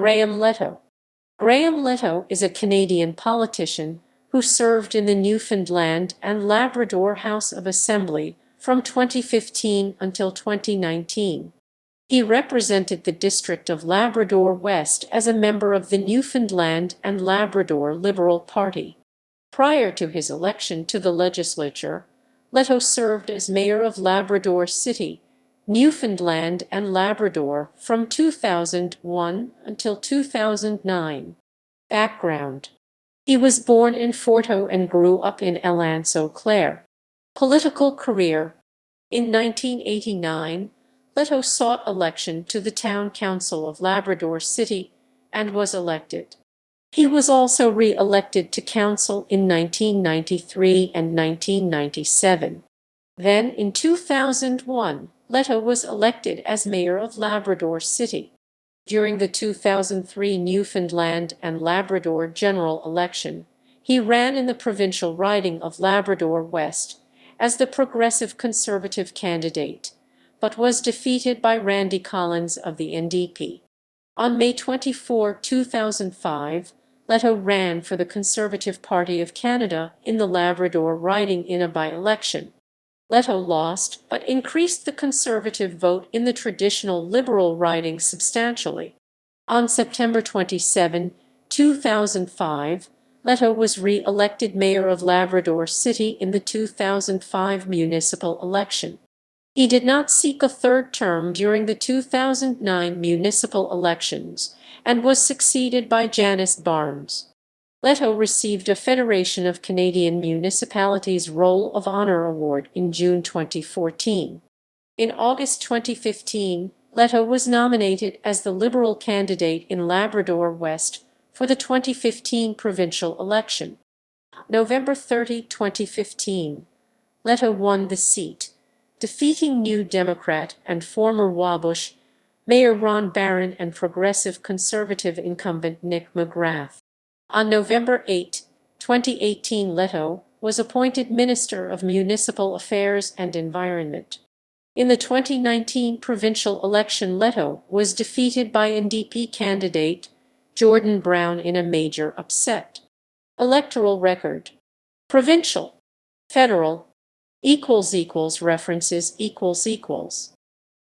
Graham Letto. Graham Letto is a Canadian politician who served in the Newfoundland and Labrador House of Assembly from 2015 until 2019. He represented the district of Labrador West as a member of the Newfoundland and Labrador Liberal Party. Prior to his election to the legislature, Letto served as mayor of Labrador City, Newfoundland and Labrador from 2001 until 2009. Background: he was born in Forto and grew up in L'Anse-Eau-Claire. Political career: in 1989, Letto sought election to the Town Council of Labrador City and was elected. He was also re-elected to council in 1993 and 1997. Then, in 2001, Letto was elected as mayor of Labrador City. During the 2003 Newfoundland and Labrador general election, he ran in the provincial riding of Labrador West as the Progressive Conservative candidate, but was defeated by Randy Collins of the NDP. On May 24, 2005, Letto ran for the Conservative Party of Canada in the Labrador riding in a by-election. Letto lost, but increased the Conservative vote in the traditional Liberal riding substantially. On September 27, 2005, Letto was re-elected mayor of Labrador City in the 2005 municipal election. He did not seek a third term during the 2009 municipal elections and was succeeded by Janice Barnes. Letto received a Federation of Canadian Municipalities Roll of Honor Award in June 2014. In August 2015, Letto was nominated as the Liberal candidate in Labrador West for the 2015 provincial election. November 30, 2015, Letto won the seat, defeating New Democrat and former Wabush Mayor Ron Barron and Progressive Conservative incumbent Nick McGrath. On November 8, 2018, Letto was appointed Minister of Municipal Affairs and Environment. In the 2019 provincial election, Letto was defeated by NDP candidate Jordan Brown in a major upset. Electoral record: provincial, federal, == references ==